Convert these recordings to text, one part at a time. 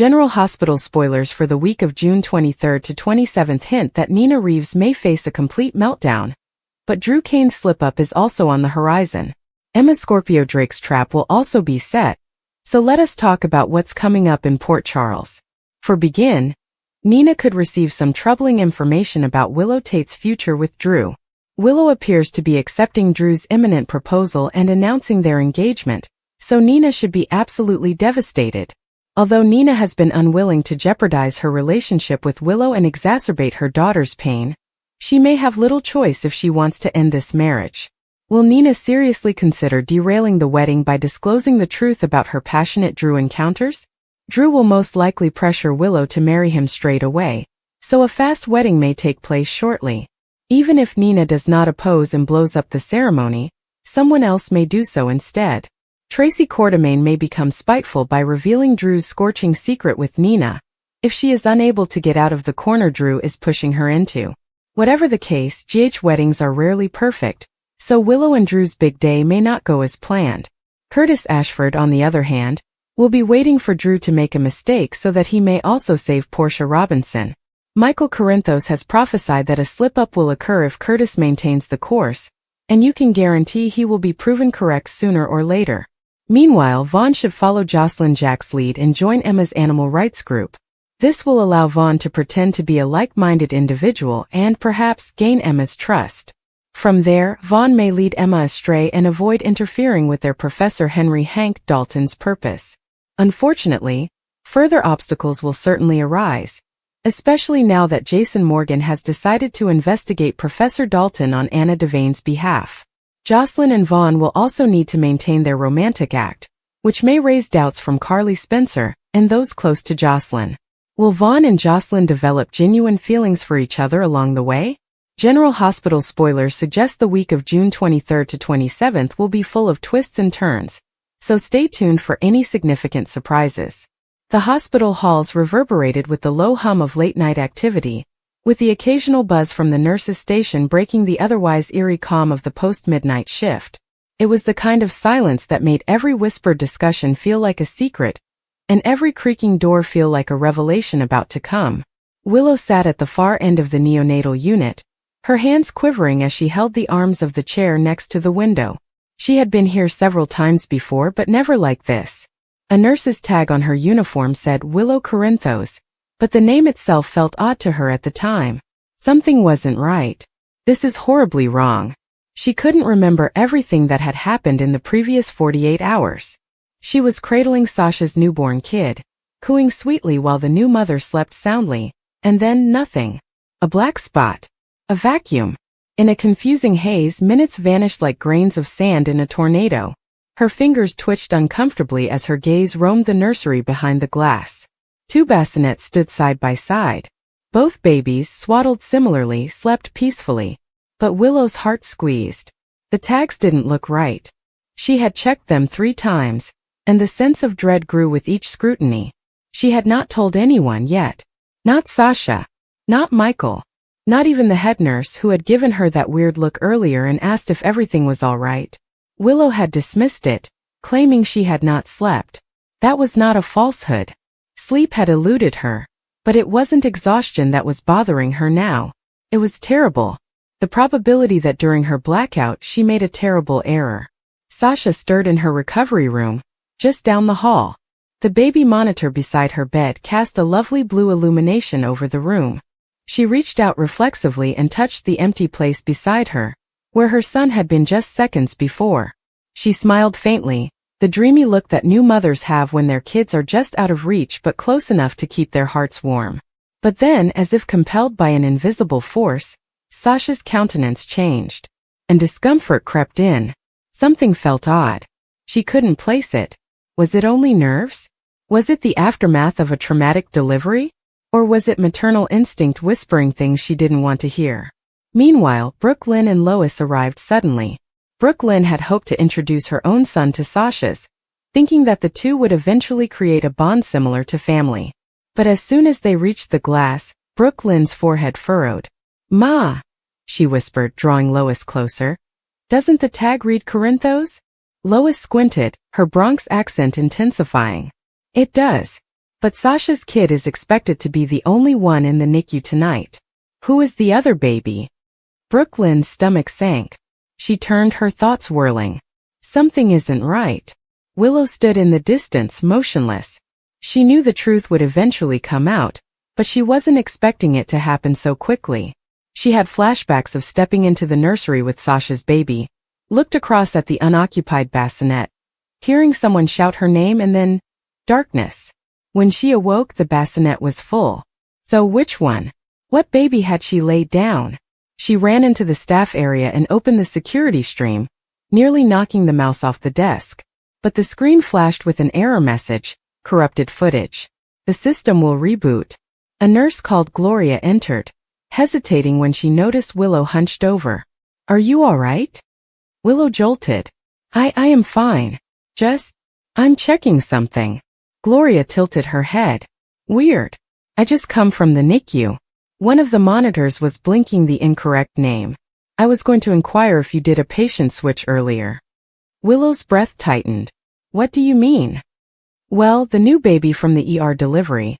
General Hospital spoilers for the week of June 23rd to 27th hint that Nina Reeves may face a complete meltdown. But Drew Kane's slip-up is also on the horizon. Emma Scorpio Drake's trap will also be set. So let us talk about what's coming up in Port Charles. For begin, Nina could receive some troubling information about Willow Tate's future with Drew. Willow appears to be accepting Drew's imminent proposal and announcing their engagement, so Nina should be absolutely devastated. Although Nina has been unwilling to jeopardize her relationship with Willow and exacerbate her daughter's pain, she may have little choice if she wants to end this marriage. Will Nina seriously consider derailing the wedding by disclosing the truth about her passionate Drew encounters? Drew will most likely pressure Willow to marry him straight away, so a fast wedding may take place shortly. Even if Nina does not oppose and blows up the ceremony, someone else may do so instead. Tracy Quartermaine may become spiteful by revealing Drew's scorching secret with Nina, if she is unable to get out of the corner Drew is pushing her into. Whatever the case, weddings are rarely perfect, so Willow and Drew's big day may not go as planned. Curtis Ashford, on the other hand, will be waiting for Drew to make a mistake so that he may also save Portia Robinson. Michael Corinthos has prophesied that a slip-up will occur if Curtis maintains the course, and you can guarantee he will be proven correct sooner or later. Meanwhile, Vaughn should follow Jocelyn Jack's lead and join Emma's animal rights group. This will allow Vaughn to pretend to be a like-minded individual and perhaps gain Emma's trust. From there, Vaughn may lead Emma astray and avoid interfering with their Professor Henry Hank Dalton's purpose. Unfortunately, further obstacles will certainly arise, especially now that Jason Morgan has decided to investigate Professor Dalton on Anna Devane's behalf. Jocelyn and Vaughn will also need to maintain their romantic act, which may raise doubts from Carly Spencer and those close to Jocelyn. Will Vaughn and Jocelyn develop genuine feelings for each other along the way? General Hospital spoilers suggest the week of June 23rd to 27th will be full of twists and turns, so stay tuned for any significant surprises. The hospital halls reverberated with the low hum of late-night activity, with the occasional buzz from the nurse's station breaking the otherwise eerie calm of the post-midnight shift. It was the kind of silence that made every whispered discussion feel like a secret, and every creaking door feel like a revelation about to come. Willow sat at the far end of the neonatal unit, her hands quivering as she held the arms of the chair next to the window. She had been here several times before, but never like this. A nurse's tag on her uniform said Willow Corinthos, but the name itself felt odd to her at the time. Something wasn't right. This is horribly wrong. She couldn't remember everything that had happened in the previous 48 hours. She was cradling Sasha's newborn kid, cooing sweetly while the new mother slept soundly, and then nothing. A black spot. A vacuum. In a confusing haze, minutes vanished like grains of sand in a tornado. Her fingers twitched uncomfortably as her gaze roamed the nursery behind the glass. Two bassinets stood side by side. Both babies, swaddled similarly, slept peacefully. But Willow's heart squeezed. The tags didn't look right. She had checked them 3 times, and the sense of dread grew with each scrutiny. She had not told anyone yet. Not Sasha. Not Michael. Not even the head nurse who had given her that weird look earlier and asked if everything was all right. Willow had dismissed it, claiming she had not slept. That was not a falsehood. Sleep had eluded her. But it wasn't exhaustion that was bothering her now. It was terrible. The probability that during her blackout she made a terrible error. Sasha stirred in her recovery room, just down the hall. The baby monitor beside her bed cast a lovely blue illumination over the room. She reached out reflexively and touched the empty place beside her, where her son had been just seconds before. She smiled faintly, the dreamy look that new mothers have when their kids are just out of reach but close enough to keep their hearts warm. But then, as if compelled by an invisible force, Sasha's countenance changed, and discomfort crept in. Something felt odd. She couldn't place it. Was it only nerves? Was it the aftermath of a traumatic delivery? Or was it maternal instinct whispering things she didn't want to hear? Meanwhile, Brooke Lynn and Lois arrived suddenly. Brooke Lynn had hoped to introduce her own son to Sasha's, thinking that the two would eventually create a bond similar to family. But as soon as they reached the glass, Brooke Lynn's forehead furrowed. "Ma," she whispered, drawing Lois closer. "Doesn't the tag read Corinthos?" Lois squinted, her Bronx accent intensifying. "It does. But Sasha's kid is expected to be the only one in the NICU tonight. Who is the other baby? Brooklyn's stomach sank. She turned, her thoughts whirling. Something isn't right. Willow stood in the distance, motionless. She knew the truth would eventually come out, but she wasn't expecting it to happen so quickly. She had flashbacks of stepping into the nursery with Sasha's baby, looked across at the unoccupied bassinet, hearing someone shout her name, and then darkness. When she awoke, the bassinet was full. So which one? What baby had she laid down? She ran into the staff area and opened the security stream, nearly knocking the mouse off the desk. But the screen flashed with an error message, corrupted footage. The system will reboot. A nurse called Gloria entered, hesitating when she noticed Willow hunched over. Are you all right? Willow jolted. I am fine. I'm checking something. Gloria tilted her head. Weird. I just come from the NICU. One of the monitors was blinking the incorrect name. I was going to inquire if you did a patient switch earlier. Willow's breath tightened. What do you mean? Well, the new baby from the ER delivery,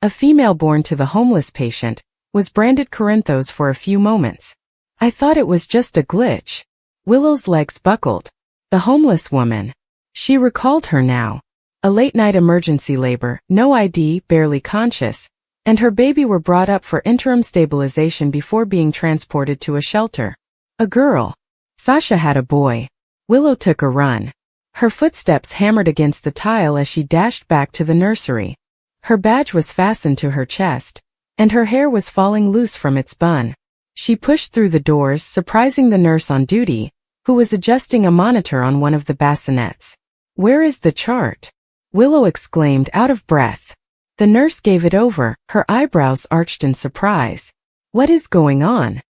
a female born to the homeless patient, was branded Corinthos for a few moments. I thought it was just a glitch. Willow's legs buckled. The homeless woman. She recalled her now. A late-night emergency labor, no ID, barely conscious, and her baby were brought up for interim stabilization before being transported to a shelter. A girl. Sasha had a boy. Willow took a run. Her footsteps hammered against the tile as she dashed back to the nursery. Her badge was fastened to her chest, and her hair was falling loose from its bun. She pushed through the doors, surprising the nurse on duty, who was adjusting a monitor on one of the bassinets. Where is the chart? Willow exclaimed, out of breath. The nurse gave it over, her eyebrows arched in surprise. What is going on?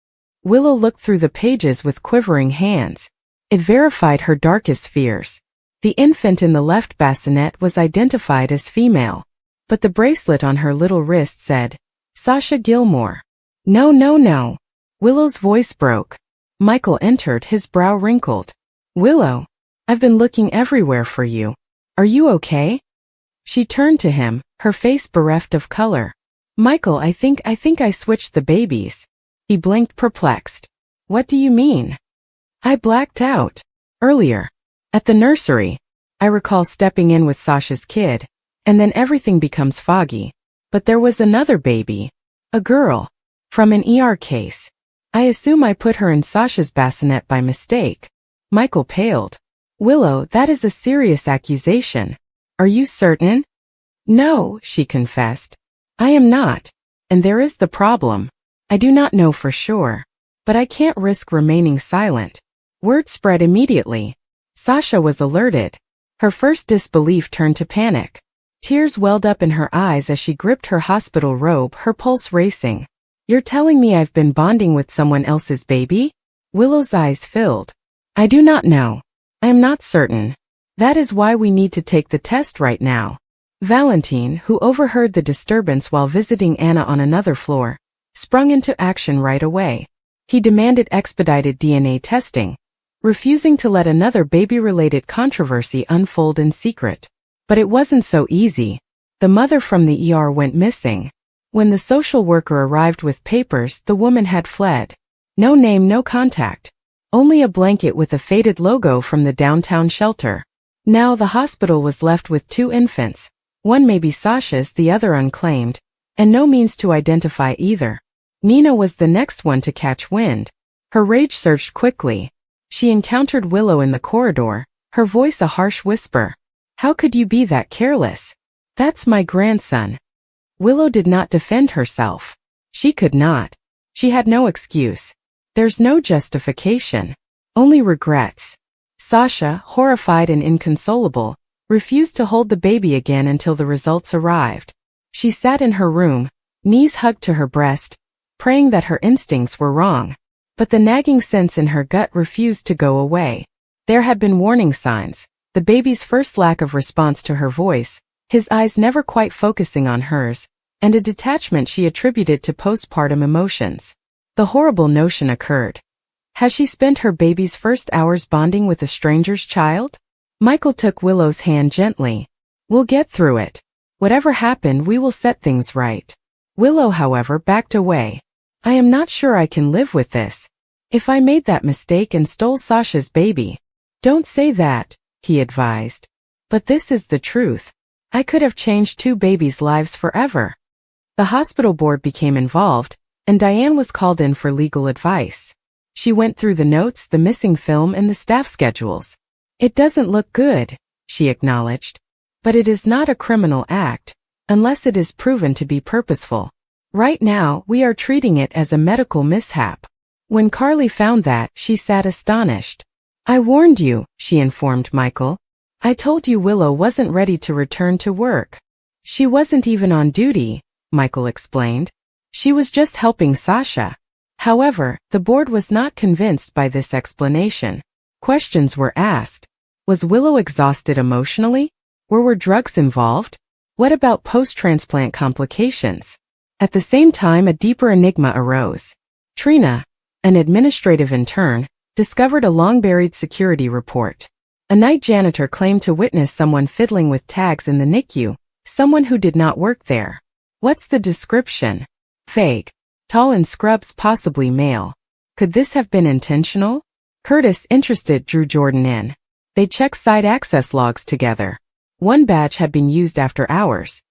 Willow looked through the pages with quivering hands. It verified her darkest fears. The infant in the left bassinet was identified as female, but the bracelet on her little wrist said, Sasha Gilmore. No. Willow's voice broke. Michael entered, his brow wrinkled. Willow, I've been looking everywhere for you. Are you okay? She turned to him, her face bereft of color. Michael, I think I switched the babies. He blinked, perplexed. What do you mean? I blacked out. Earlier. At the nursery. I recall stepping in with Sasha's kid, and then everything becomes foggy. But there was another baby. A girl. From an ER case. I assume I put her in Sasha's bassinet by mistake. Michael paled. Willow, that is a serious accusation. Are you certain? No, she confessed. I am not. And there is the problem. I do not know for sure. But I can't risk remaining silent. Word spread immediately. Sasha was alerted. Her first disbelief turned to panic. Tears welled up in her eyes as she gripped her hospital robe, her pulse racing. You're telling me I've been bonding with someone else's baby? Willow's eyes filled. I do not know. I am not certain. That is why we need to take the test right now. Valentine, who overheard the disturbance while visiting Anna on another floor, sprung into action right away. He demanded expedited DNA testing, refusing to let another baby-related controversy unfold in secret. But it wasn't so easy. The mother from the ER went missing. When the social worker arrived with papers, the woman had fled. No name, no contact. Only a blanket with a faded logo from the downtown shelter. Now the hospital was left with two infants. One may be Sasha's, the other unclaimed, and no means to identify either. Nina was the next one to catch wind. Her rage surged quickly. She encountered Willow in the corridor, her voice a harsh whisper. How could you be that careless? That's my grandson. Willow did not defend herself. She could not. She had no excuse. There's no justification. Only regrets. Sasha, horrified and inconsolable, refused to hold the baby again until the results arrived. She sat in her room, knees hugged to her breast, praying that her instincts were wrong. But the nagging sense in her gut refused to go away. There had been warning signs, the baby's first lack of response to her voice, his eyes never quite focusing on hers, and a detachment she attributed to postpartum emotions. The horrible notion occurred. Has she spent her baby's first hours bonding with a stranger's child? Michael took Willow's hand gently. We'll get through it. Whatever happened, we will set things right. Willow, however, backed away. I am not sure I can live with this. If I made that mistake and stole Sasha's baby. Don't say that, he advised. But this is the truth. I could have changed 2 babies' lives forever. The hospital board became involved, and Diane was called in for legal advice. She went through the notes, the missing film, and the staff schedules. It doesn't look good, she acknowledged. But it is not a criminal act, unless it is proven to be purposeful. Right now, we are treating it as a medical mishap. When Carly found that, she sat astonished. I warned you, she informed Michael. I told you Willow wasn't ready to return to work. She wasn't even on duty, Michael explained. She was just helping Sasha. However, the board was not convinced by this explanation. Questions were asked. Was Willow exhausted emotionally? Were drugs involved? What about post-transplant complications? At the same time, a deeper enigma arose. Trina, an administrative intern, discovered a long-buried security report. A night janitor claimed to witness someone fiddling with tags in the NICU, someone who did not work there. What's the description? Vague. Tall in scrubs, possibly male. Could this have been intentional? Curtis, interested, drew Jordan in. They checked site access logs together. One badge had been used after hours.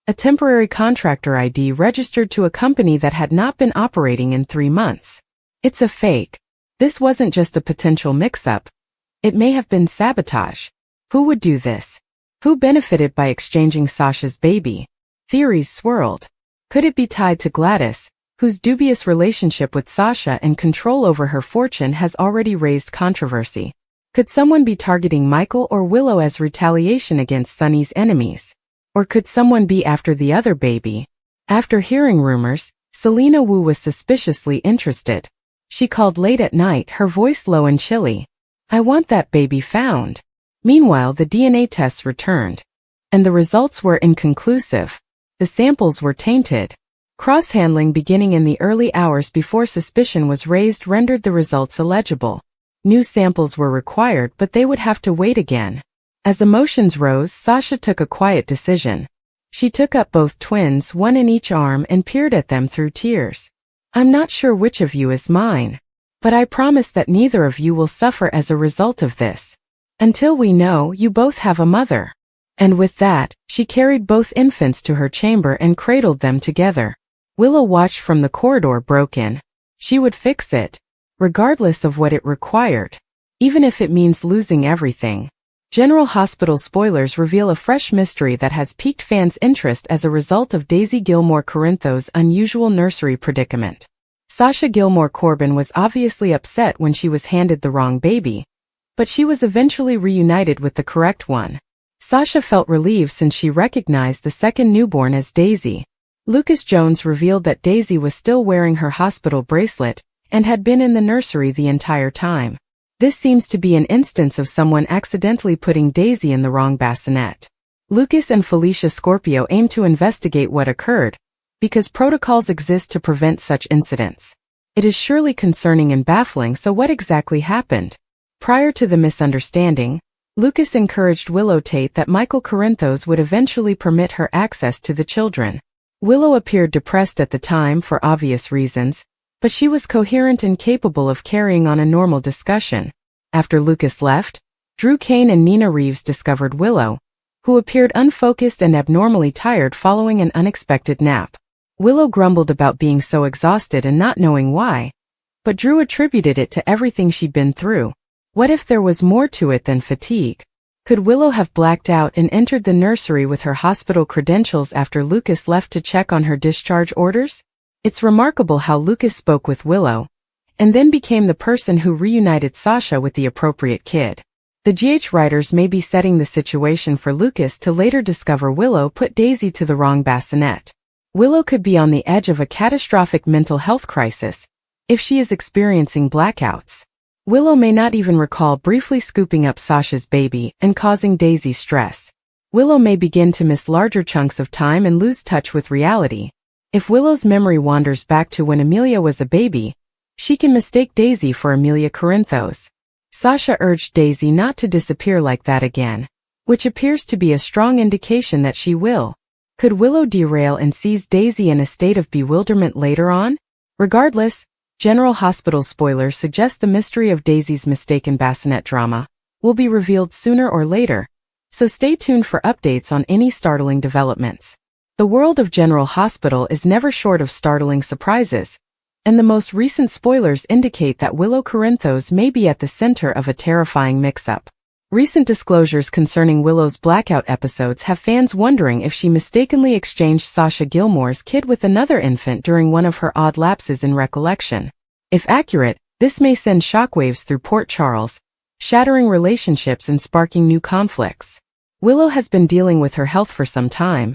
A temporary contractor ID registered to a company that had not been operating in 3 months. It's a fake. This wasn't just a potential mix-up. It may have been sabotage. Who would do this? Who benefited by exchanging Sasha's baby? Theories swirled. Could it be tied to Gladys, whose dubious relationship with Sasha and control over her fortune has already raised controversy? Could someone be targeting Michael or Willow as retaliation against Sunny's enemies? Or could someone be after the other baby? After hearing rumors, Selena Wu was suspiciously interested. She called late at night, her voice low and chilly. I want that baby found. Meanwhile, the DNA tests returned. And the results were inconclusive. The samples were tainted. Cross-handling beginning in the early hours before suspicion was raised rendered the results illegible. New samples were required, but they would have to wait again. As emotions rose, Sasha took a quiet decision. She took up both twins, one in each arm, and peered at them through tears. I'm not sure which of you is mine. But I promise that neither of you will suffer as a result of this. Until we know, you both have a mother. And with that, she carried both infants to her chamber and cradled them together. Willow watched from the corridor, broken. She would fix it, regardless of what it required, even if it means losing everything. General Hospital spoilers reveal a fresh mystery that has piqued fans' interest as a result of Daisy Gilmore Corinthos' unusual nursery predicament. Sasha Gilmore Corbin was obviously upset when she was handed the wrong baby, but she was eventually reunited with the correct one. Sasha felt relieved since she recognized the second newborn as Daisy. Lucas Jones revealed that Daisy was still wearing her hospital bracelet and had been in the nursery the entire time. This seems to be an instance of someone accidentally putting Daisy in the wrong bassinet. Lucas and Felicia Scorpio aim to investigate what occurred, because protocols exist to prevent such incidents. It is surely concerning and baffling, so what exactly happened? Prior to the misunderstanding, Lucas encouraged Willow Tate that Michael Corinthos would eventually permit her access to the children. Willow appeared depressed at the time for obvious reasons, but she was coherent and capable of carrying on a normal discussion. After Lucas left, Drew Kane and Nina Reeves discovered Willow, who appeared unfocused and abnormally tired following an unexpected nap. Willow grumbled about being so exhausted and not knowing why, but Drew attributed it to everything she'd been through. What if there was more to it than fatigue? Could Willow have blacked out and entered the nursery with her hospital credentials after Lucas left to check on her discharge orders? It's remarkable how Lucas spoke with Willow, and then became the person who reunited Sasha with the appropriate kid. The GH writers may be setting the situation for Lucas to later discover Willow put Daisy to the wrong bassinet. Willow could be on the edge of a catastrophic mental health crisis if she is experiencing blackouts. Willow may not even recall briefly scooping up Sasha's baby and causing Daisy stress. Willow may begin to miss larger chunks of time and lose touch with reality. If Willow's memory wanders back to when Amelia was a baby, she can mistake Daisy for Amelia Corinthos. Sasha urged Daisy not to disappear like that again, which appears to be a strong indication that she will. Could Willow derail and seize Daisy in a state of bewilderment later on? Regardless, General Hospital spoilers suggest the mystery of Daisy's mistaken bassinet drama will be revealed sooner or later, so stay tuned for updates on any startling developments. The world of General Hospital is never short of startling surprises, and the most recent spoilers indicate that Willow Corinthos may be at the center of a terrifying mix-up. Recent disclosures concerning Willow's blackout episodes have fans wondering if she mistakenly exchanged Sasha Gilmore's kid with another infant during one of her odd lapses in recollection. If accurate, this may send shockwaves through Port Charles, shattering relationships and sparking new conflicts. Willow has been dealing with her health for some time,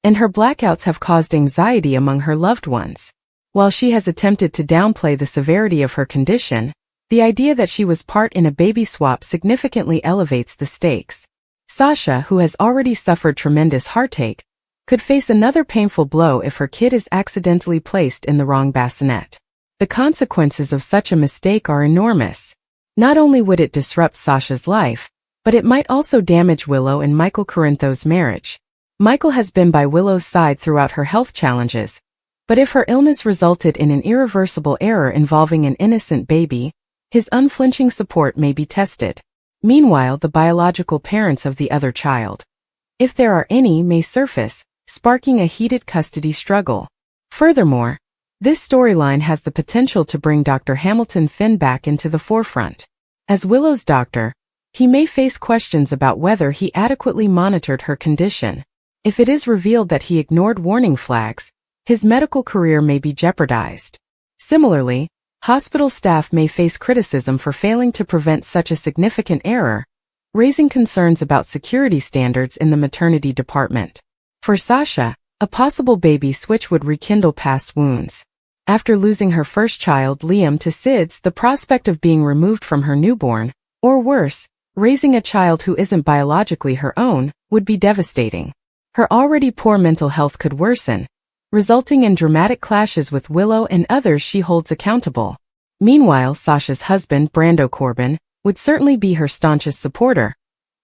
and her blackouts have caused anxiety among her loved ones. While she has attempted to downplay the severity of her condition, the idea that she was part in a baby swap significantly elevates the stakes. Sasha, who has already suffered tremendous heartache, could face another painful blow if her kid is accidentally placed in the wrong bassinet. The consequences of such a mistake are enormous. Not only would it disrupt Sasha's life, but it might also damage Willow and Michael Corinthos' marriage. Michael has been by Willow's side throughout her health challenges, but if her illness resulted in an irreversible error involving an innocent baby, his unflinching support may be tested. Meanwhile, the biological parents of the other child, if there are any, may surface, sparking a heated custody struggle. Furthermore, this storyline has the potential to bring Dr. Hamilton Finn back into the forefront. As Willow's doctor, he may face questions about whether he adequately monitored her condition. If it is revealed that he ignored warning flags, his medical career may be jeopardized. Similarly, hospital staff may face criticism for failing to prevent such a significant error, raising concerns about security standards in the maternity department. For Sasha, a possible baby switch would rekindle past wounds. After losing her first child, Liam, to SIDS, the prospect of being removed from her newborn, or worse, raising a child who isn't biologically her own, would be devastating. Her already poor mental health could worsen, resulting in dramatic clashes with Willow and others she holds accountable. Meanwhile, Sasha's husband, Brando Corbin, would certainly be her staunchest supporter,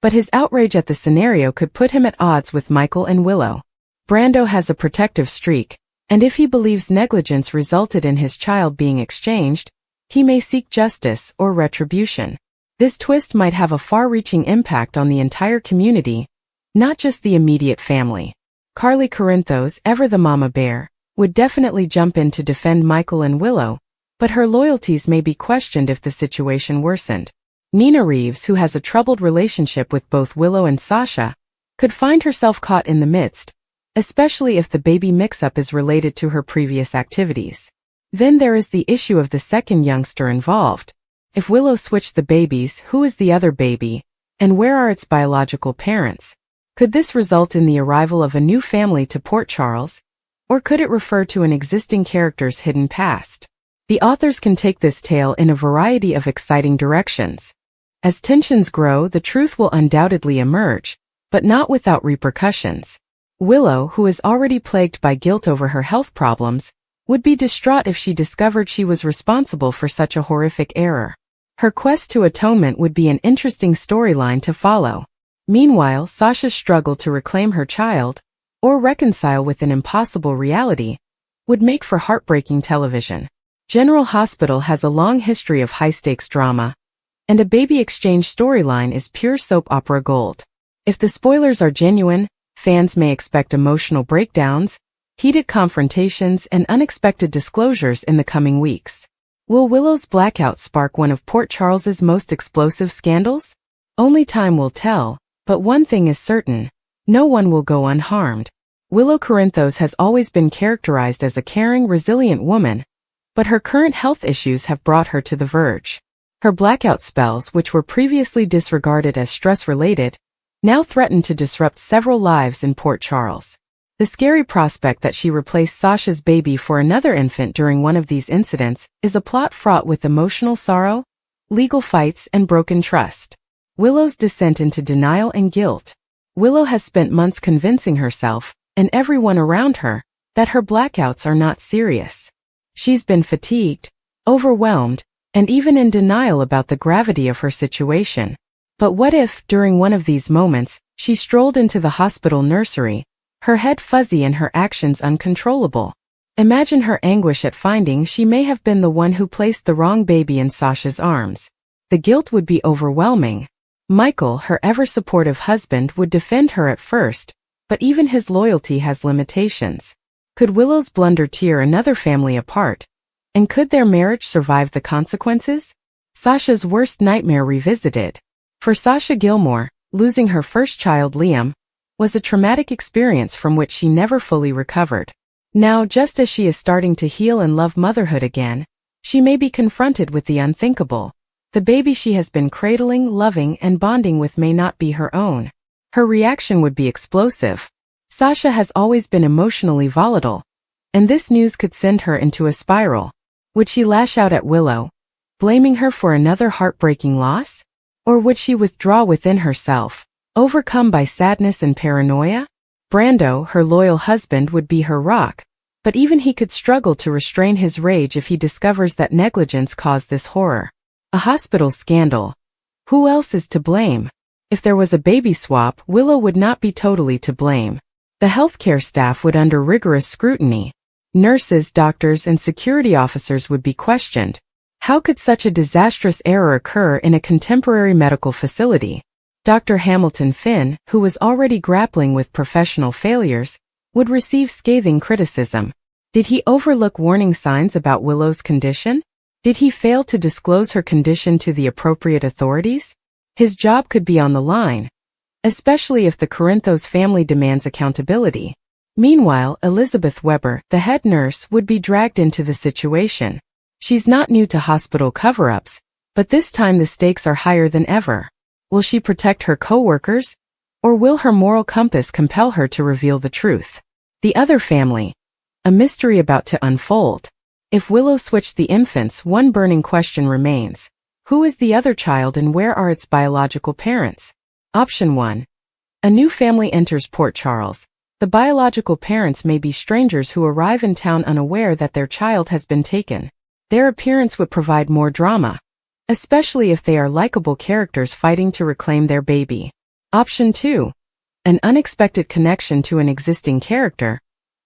but his outrage at the scenario could put him at odds with Michael and Willow. Brando has a protective streak, and if he believes negligence resulted in his child being exchanged, he may seek justice or retribution. This twist might have a far-reaching impact on the entire community, not just the immediate family. Carly Corinthos, ever the mama bear, would definitely jump in to defend Michael and Willow, but her loyalties may be questioned if the situation worsened. Nina Reeves, who has a troubled relationship with both Willow and Sasha, could find herself caught in the midst, especially if the baby mix-up is related to her previous activities. Then there is the issue of the second youngster involved. If Willow switched the babies, who is the other baby, and where are its biological parents? Could this result in the arrival of a new family to Port Charles, or could it refer to an existing character's hidden past? The authors can take this tale in a variety of exciting directions. As tensions grow, the truth will undoubtedly emerge, but not without repercussions. Willow, who is already plagued by guilt over her health problems, would be distraught if she discovered she was responsible for such a horrific error. Her quest to atonement would be an interesting storyline to follow. Meanwhile, Sasha's struggle to reclaim her child, or reconcile with an impossible reality, would make for heartbreaking television. General Hospital has a long history of high-stakes drama, and a baby exchange storyline is pure soap opera gold. If the spoilers are genuine, fans may expect emotional breakdowns, heated confrontations, and unexpected disclosures in the coming weeks. Will Willow's blackout spark one of Port Charles's most explosive scandals? Only time will tell. But one thing is certain, no one will go unharmed. Willow Corinthos has always been characterized as a caring, resilient woman, but her current health issues have brought her to the verge. Her blackout spells, which were previously disregarded as stress-related, now threaten to disrupt several lives in Port Charles. The scary prospect that she replaced Sasha's baby for another infant during one of these incidents is a plot fraught with emotional sorrow, legal fights, and broken trust. Willow's descent into denial and guilt. Willow has spent months convincing herself, and everyone around her, that her blackouts are not serious. She's been fatigued, overwhelmed, and even in denial about the gravity of her situation. But what if, during one of these moments, she strolled into the hospital nursery, her head fuzzy and her actions uncontrollable. Imagine her anguish at finding she may have been the one who placed the wrong baby in Sasha's arms. The guilt would be overwhelming. Michael, her ever-supportive husband, would defend her at first, but even his loyalty has limitations. Could Willow's blunder tear another family apart? And could their marriage survive the consequences? Sasha's worst nightmare revisited. For Sasha Gilmore, losing her first child Liam was a traumatic experience from which she never fully recovered. Now, just as she is starting to heal and love motherhood again, she may be confronted with the unthinkable. The baby she has been cradling, loving, and bonding with may not be her own. Her reaction would be explosive. Sasha has always been emotionally volatile, and this news could send her into a spiral. Would she lash out at Willow, blaming her for another heartbreaking loss? Or would she withdraw within herself, overcome by sadness and paranoia? Brando, her loyal husband, would be her rock, but even he could struggle to restrain his rage if he discovers that negligence caused this horror. A hospital scandal. Who else is to blame? If there was a baby swap, Willow would not be totally to blame. The healthcare staff would under rigorous scrutiny. Nurses, doctors, and security officers would be questioned. How could such a disastrous error occur in a contemporary medical facility? Dr. Hamilton Finn, who was already grappling with professional failures, would receive scathing criticism. Did he overlook warning signs about Willow's condition? Did he fail to disclose her condition to the appropriate authorities? His job could be on the line, especially if the Corinthos family demands accountability. Meanwhile, Elizabeth Weber, the head nurse, would be dragged into the situation. She's not new to hospital cover-ups, but this time the stakes are higher than ever. Will she protect her co-workers, or will her moral compass compel her to reveal the truth? The other family. A mystery about to unfold. If Willow switched the infants, one burning question remains. Who is the other child and where are its biological parents? Option 1. A new family enters Port Charles. The biological parents may be strangers who arrive in town unaware that their child has been taken. Their appearance would provide more drama, especially if they are likable characters fighting to reclaim their baby. Option 2. An unexpected connection to an existing character.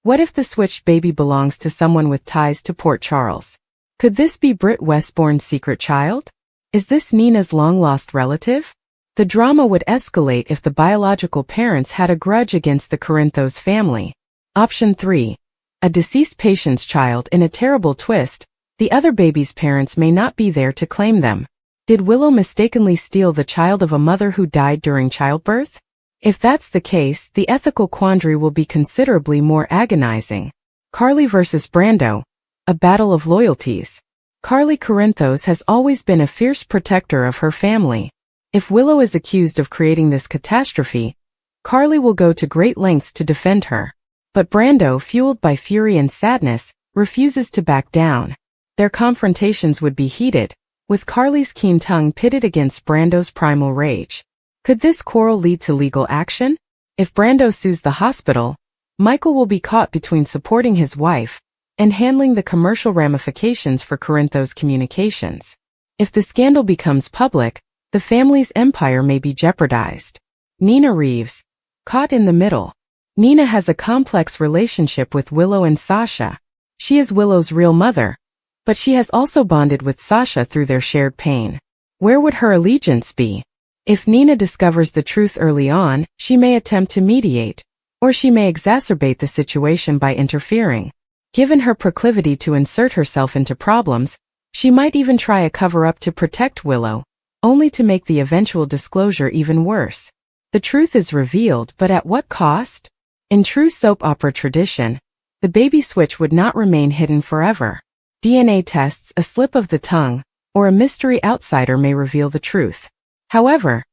What if the switched baby belongs to someone with ties to Port Charles? Could this be Britt Westbourne's secret child? Is this Nina's long-lost relative? The drama would escalate if the biological parents had a grudge against the Corinthos family. Option 3. A deceased patient's child. In a terrible twist, the other baby's parents may not be there to claim them. Did Willow mistakenly steal the child of a mother who died during childbirth? If that's the case, the ethical quandary will be considerably more agonizing. Carly versus Brando. A battle of loyalties. Carly Corinthos has always been a fierce protector of her family. If Willow is accused of creating this catastrophe, Carly will go to great lengths to defend her. But Brando, fueled by fury and sadness, refuses to back down. Their confrontations would be heated, with Carly's keen tongue pitted against Brando's primal rage. Could this quarrel lead to legal action? If Brando sues the hospital, Michael will be caught between supporting his wife and handling the commercial ramifications for Corinthos Communications. If the scandal becomes public, the family's empire may be jeopardized. Nina Reeves. Caught in the middle. Nina has a complex relationship with Willow and Sasha. She is Willow's real mother, but she has also bonded with Sasha through their shared pain. Where would her allegiance be? If Nina discovers the truth early on, she may attempt to mediate, or she may exacerbate the situation by interfering. Given her proclivity to insert herself into problems, she might even try a cover-up to protect Willow, only to make the eventual disclosure even worse. The truth is revealed, but at what cost? In true soap opera tradition, the baby switch would not remain hidden forever. DNA tests, a slip of the tongue, or a mystery outsider may reveal the truth. However,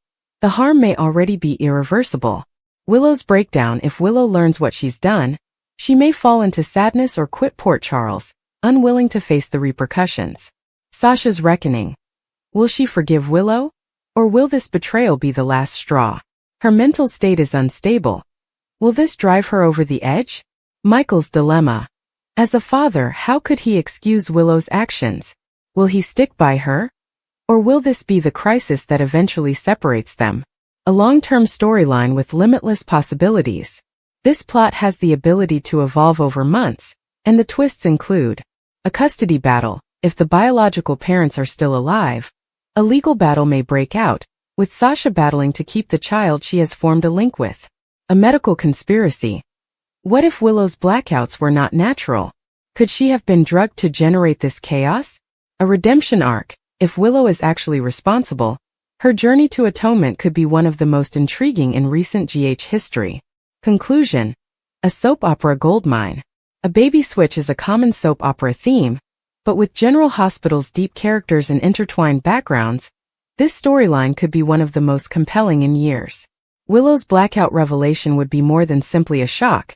the harm may already be irreversible. Willow's breakdown. If Willow learns what she's done, she may fall into sadness or quit Port Charles, unwilling to face the repercussions. Sasha's reckoning. Will she forgive Willow? Or will this betrayal be the last straw? Her mental state is unstable. Will this drive her over the edge? Michael's dilemma. As a father, how could he excuse Willow's actions? Will he stick by her? Or will this be the crisis that eventually separates them? A long-term storyline with limitless possibilities. This plot has the ability to evolve over months, and the twists include a custody battle. If the biological parents are still alive, a legal battle may break out, with Sasha battling to keep the child she has formed a link with. A medical conspiracy. What if Willow's blackouts were not natural? Could she have been drugged to generate this chaos? A redemption arc. If Willow is actually responsible, her journey to atonement could be one of the most intriguing in recent GH history. Conclusion. A soap opera goldmine. A baby switch is a common soap opera theme, but with General Hospital's deep characters and intertwined backgrounds, this storyline could be one of the most compelling in years. Willow's blackout revelation would be more than simply a shock.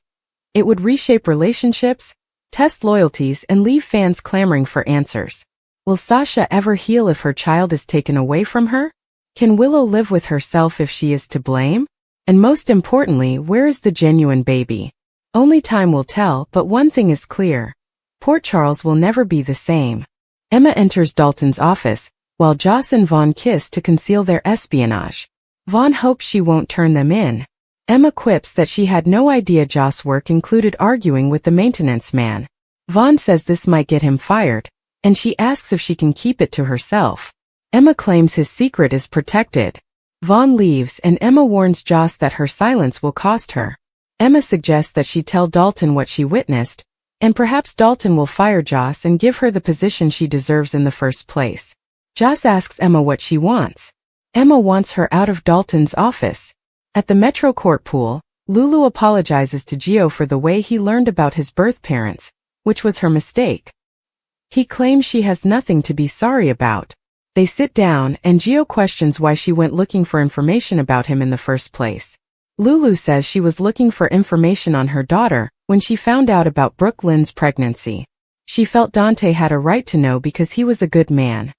It would reshape relationships, test loyalties, and leave fans clamoring for answers. Will Sasha ever heal if her child is taken away from her? Can Willow live with herself if she is to blame? And most importantly, where is the genuine baby? Only time will tell, but one thing is clear. Port Charles will never be the same. Emma enters Dalton's office, while Joss and Vaughn kiss to conceal their espionage. Vaughn hopes she won't turn them in. Emma quips that she had no idea Joss' work included arguing with the maintenance man. Vaughn says this might get him fired, and she asks if she can keep it to herself. Emma claims his secret is protected. Vaughn leaves and Emma warns Joss that her silence will cost her. Emma suggests that she tell Dalton what she witnessed, and perhaps Dalton will fire Joss and give her the position she deserves in the first place. Joss asks Emma what she wants. Emma wants her out of Dalton's office. At the Metro Court pool, Lulu apologizes to Gio for the way he learned about his birth parents, which was her mistake. He claims she has nothing to be sorry about. They sit down, and Gio questions why she went looking for information about him in the first place. Lulu says she was looking for information on her daughter when she found out about Brooke Lynn's pregnancy. She felt Dante had a right to know because he was a good man.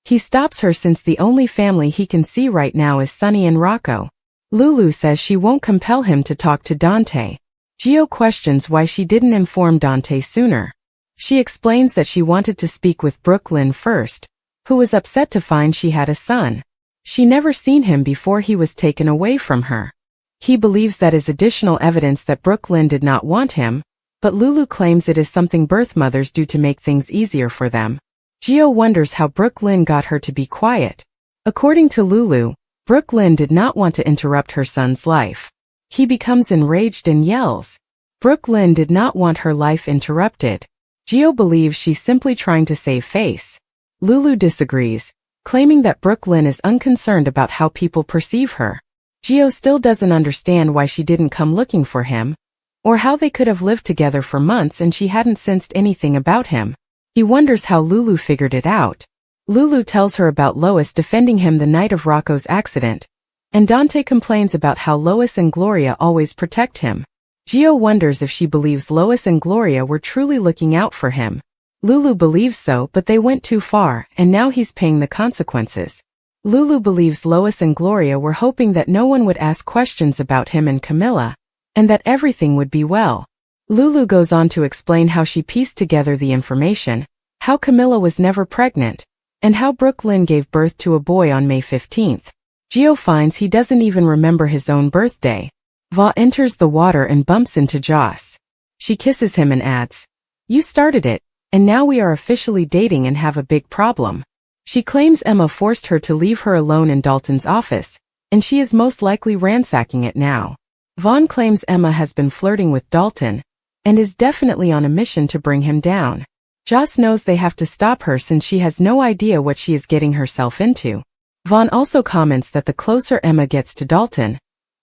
He stops her since the only family he can see right now is Sunny and Rocco. Lulu says she won't compel him to talk to Dante. Gio questions why she didn't inform Dante sooner. She explains that she wanted to speak with Brooke Lynn first, who was upset to find she had a son. She never seen him before he was taken away from her. He believes that is additional evidence that Brooke Lynn did not want him, but Lulu claims it is something birth mothers do to make things easier for them. Gio wonders how Brooke Lynn got her to be quiet. According to Lulu, Brooke Lynn did not want to interrupt her son's life. He becomes enraged and yells. Brooke Lynn did not want her life interrupted. Gio believes she's simply trying to save face. Lulu disagrees, claiming that Brooke Lynn is unconcerned about how people perceive her. Gio still doesn't understand why she didn't come looking for him, or how they could have lived together for months and she hadn't sensed anything about him. He wonders how Lulu figured it out. Lulu tells her about Lois defending him the night of Rocco's accident, and Dante complains about how Lois and Gloria always protect him. Gio wonders if she believes Lois and Gloria were truly looking out for him. Lulu believes so, but they went too far, and now he's paying the consequences. Lulu believes Lois and Gloria were hoping that no one would ask questions about him and Camilla, and that everything would be well. Lulu goes on to explain how she pieced together the information, how Camilla was never pregnant, and how Brooke Lynn gave birth to a boy on May 15th. Gio finds he doesn't even remember his own birthday. Va enters the water and bumps into Joss. She kisses him and adds, "You started it, and now we are officially dating and have a big problem." She claims Emma forced her to leave her alone in Dalton's office, and she is most likely ransacking it now. Vaughn claims Emma has been flirting with Dalton, and is definitely on a mission to bring him down. Joss knows they have to stop her since she has no idea what she is getting herself into. Vaughn also comments that the closer Emma gets to Dalton,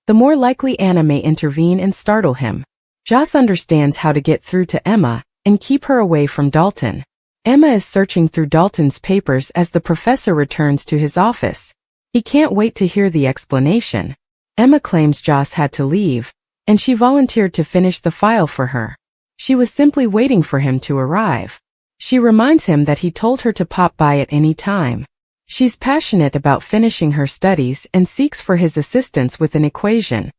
the more likely Anna may intervene and startle him. Joss understands how to get through to Emma and keep her away from Dalton. Emma is searching through Dalton's papers as the professor returns to his office. He can't wait to hear the explanation. Emma claims Joss had to leave, and she volunteered to finish the file for her. She was simply waiting for him to arrive. She reminds him that he told her to pop by at any time. She's passionate about finishing her studies and seeks for his assistance with an equation.